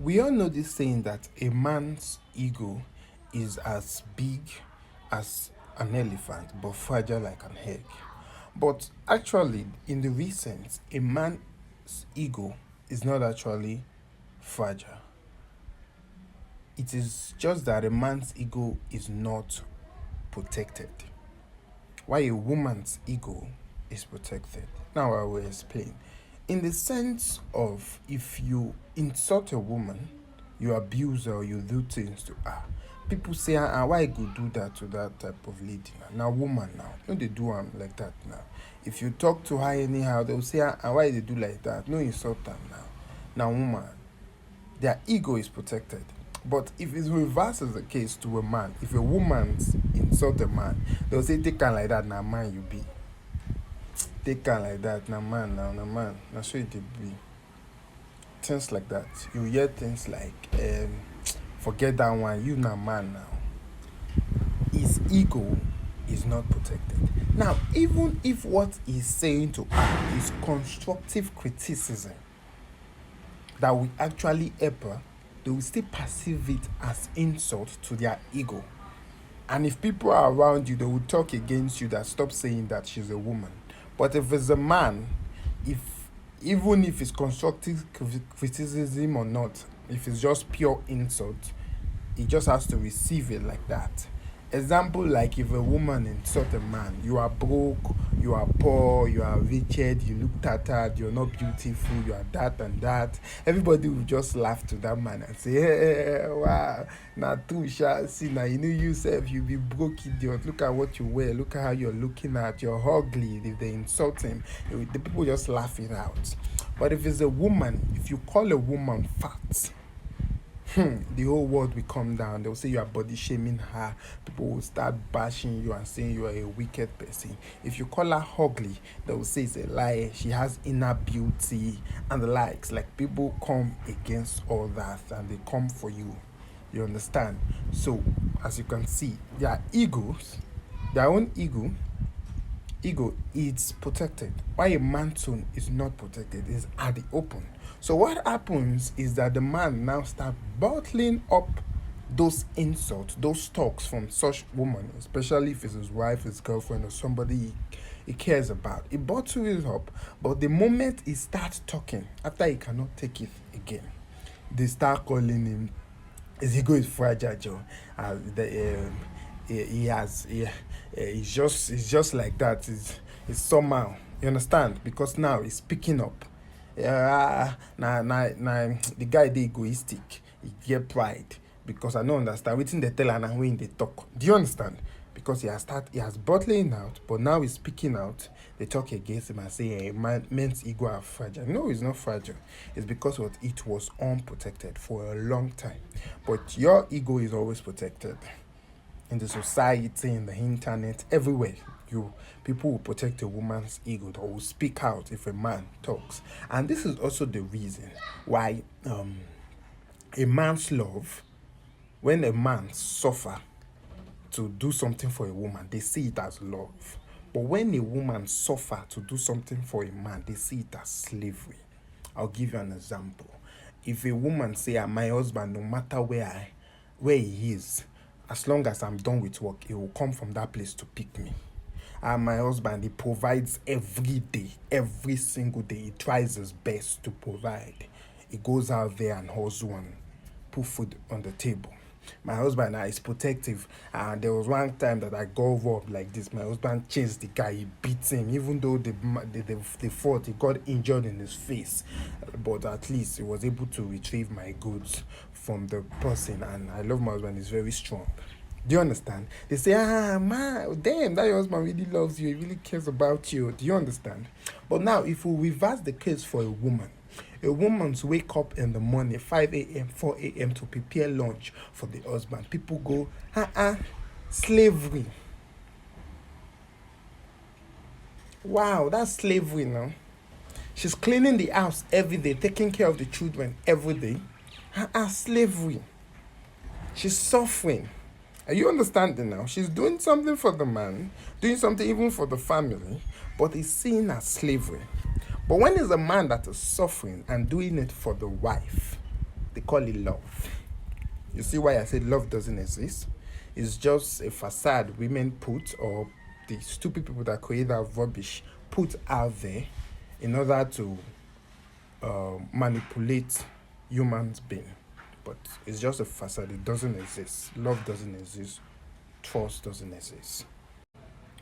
We all know this saying that a man's ego is as big as an elephant but fragile like an egg. But actually, in the recent, a man's ego is not actually fragile. It is just that a man's ego is not protected, while a woman's ego is protected. Now I will explain. In the sense of if you insult a woman, you abuse her or you do things to her, people say, why you go do that to that type of lady now? Now woman now. No, they do like that now. If you talk to her anyhow, they'll say, why they do like that? No insult them now. Now woman, their ego is protected. But if it's reverse as the case to a man, if a woman insult a man, they'll say, take her like that, now man you be. Take her like that, now man, now man. Now so it be. Things like that. You hear things like, forget that one, you now man now. His ego is not protected. Now, even if what he's saying to her is constructive criticism that will actually help her, they will still perceive it as insult to their ego. And if people are around you, they will talk against you that stop saying that she's a woman. But if it's a man, if even if it's constructive criticism or not, if it's just pure insult, he just has to receive it like that. Example, like if a woman insult a man, you are broke, you are poor, you are wretched, you look tattered, you're not beautiful, you are that and that. Everybody will just laugh to that man and say, hey, wow, now too shall see now you know yourself, you be broke idiot. Look at what you wear, look at how you're looking at, you're ugly. If they insult him, the people just laugh it out. But if it's a woman, if you call a woman fat, the whole world will come down. They'll say you are body shaming her. People will start bashing you and saying you are a wicked person. If you call her ugly, they will say it's a lie. She has inner beauty and the likes. Like people come against all that and they come for you. You understand? So as you can see, their egos, their own ego is protected. Why a man's own is not protected is at the open. So what happens is that the man now start bottling up those insults, those talks from such woman, especially if it's his wife, his girlfriend, or somebody he cares about. He bottles it up, but the moment he starts talking, after he cannot take it again, they start calling him. His ego is fragile, Joe. He's just like that. It's somehow, you understand, because now he's picking up. The guy dey egoistic, he get pride because I don't understand wetin they tell and when they talk. Do you understand? Because he has bottling out, but now he's speaking out. They talk against him and say, hey, men's ego are fragile. No, it's not fragile. It's because what it was unprotected for a long time. But your ego is always protected in the society, in the internet, everywhere. People will protect a woman's ego or will speak out if a man talks. And this is also the reason why a man's love, when a man suffer to do something for a woman, they see it as love. But when a woman suffer to do something for a man, they see it as slavery. I'll give you an example. If a woman say, my husband, no matter where he is, as long as I'm done with work, he will come from that place to pick me. And my husband, he provides every day, every single day. He tries his best to provide. He goes out there and hustle and put food on the table. My husband is protective. And there was one time that I got robbed like this. My husband chased the guy, he beat him. Even though they fought, he got injured in his face. But at least he was able to retrieve my goods from the person. And I love my husband, he's very strong. Do you understand? They say, man, damn, that your husband really loves you. He really cares about you. Do you understand? But now, if we reverse the case for a woman's wake up in the morning, 5 a.m., 4 a.m. to prepare lunch for the husband. People go, slavery. Wow, that's slavery now. She's cleaning the house every day, taking care of the children every day. Slavery. She's suffering. Are you understanding now? She's doing something for the man, doing something even for the family, but it's seen as slavery. But when it's a man that is suffering and doing it for the wife, They call it love. You see why I said love doesn't exist? It's just a facade women put, or the stupid people that create that rubbish put out there in order to manipulate humans being. But it's just a facade. It doesn't exist. Love doesn't exist. Trust doesn't exist.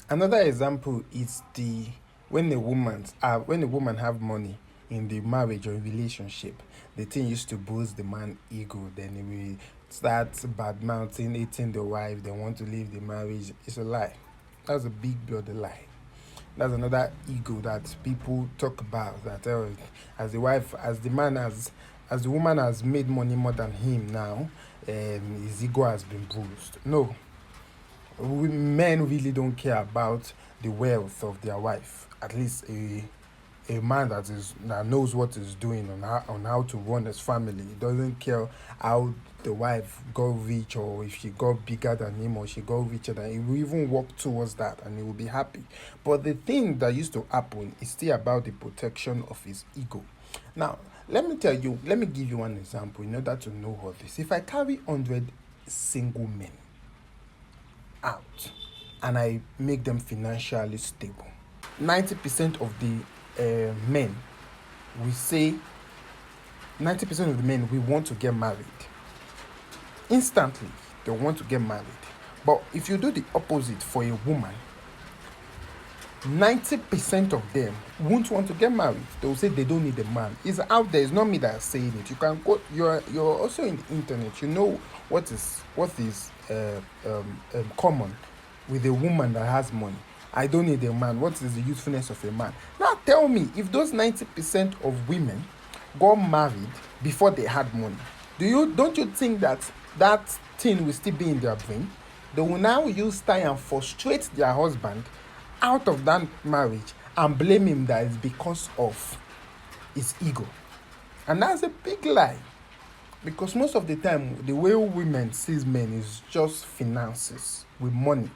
Another example is the when a woman have money in the marriage or relationship, the thing used to boost the man ego. Then he will start bad mouthing, eating the wife. They want to leave the marriage. It's a lie. That's a big bloody lie. That's another ego that people talk about. That as the wife, as the man has, as the woman has made money more than him now, his ego has been bruised. No, men really don't care about the wealth of their wife. At least a man that knows what he's doing on how to run his family. He doesn't care how the wife got rich, or if she got bigger than him, or she got richer than him. He will even work towards that and he will be happy. But the thing that used to happen is still about the protection of his ego. Now, let me give you one example in order to know all this. If I carry 100 single men out and I make them financially stable, 90% of the men, we say 90% of the men we want to get married. Instantly, they want to get married. But if you do the opposite for a woman, 90% of them won't want to get married. They will say they don't need a man. It's out there. It's not me that is saying it. You can go. You're also in the internet. You know what is common with a woman that has money. I don't need a man. What is the usefulness of a man? Now tell me, if those 90% of women got married before they had money, don't you think that thing will still be in their brain? They will now use time and frustrate their husband out of that marriage and blame him that it's because of his ego. And that's a big lie. Because most of the time, the way women sees men is just finances with money.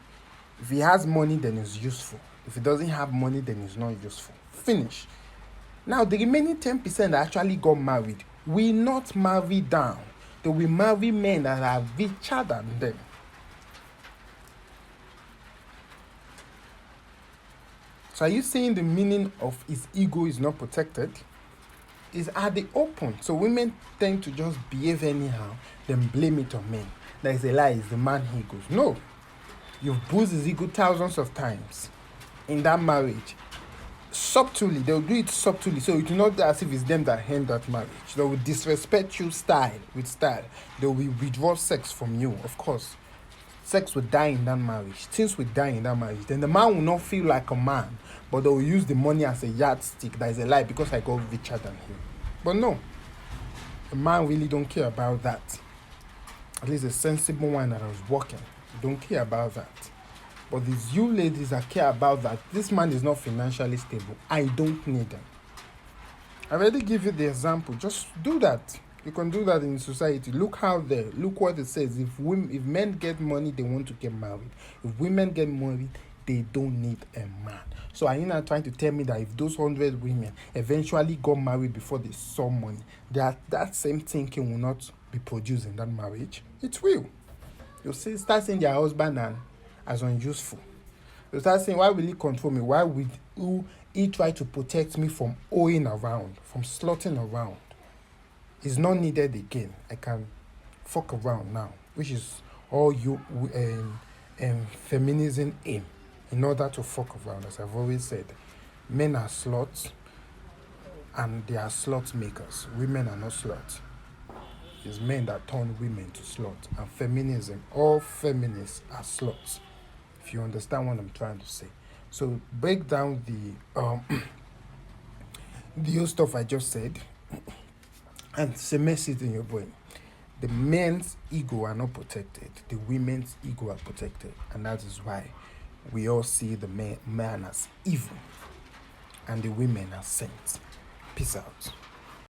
If he has money, then he's useful. If he doesn't have money, then he's not useful. Finish. Now, the remaining 10% that actually got married will not marry down. They will marry men that are richer than them. So are you saying the meaning of his ego is not protected? Is at the open. So women tend to just behave anyhow, then blame it on men. That is a lie, it's the man egos. No. You've bruised his ego thousands of times in that marriage. Subtly, they'll do it subtly. So it's not as if it's them that end that marriage. They will disrespect you with style. They will withdraw sex from you, of course. Sex will die in that marriage. Things will die in that marriage. Then the man will not feel like a man, but they will use the money as a yardstick. That is a lie, because I got richer than him. But no, a man really don't care about that. At least a sensible one that was working don't care about that. But these you ladies that care about that, this man is not financially stable, I don't need them. I already give you the example. Just do that. You can do that in society. Look what it says. If men get money, they want to get married. If women get married, they don't need a man. So are you not trying to tell me that if those 100 women eventually got married before they saw money, that same thinking will not be produced in that marriage? It will. You'll start seeing their husband as unuseful. You'll start saying, why will he control me? Why will he try to protect me from owing around, from slotting around? Is not needed again. I can fuck around now, which is all you feminism aim, in order to fuck around. As I've always said, men are sluts and they are slut makers. Women are not sluts. It's men that turn women to sluts. And feminism, all feminists are sluts. If you understand what I'm trying to say. So break down the whole stuff I just said and cement it in your brain. The men's ego are not protected. The women's ego are protected. And that is why we all see the man as evil and the women as saints. Peace out.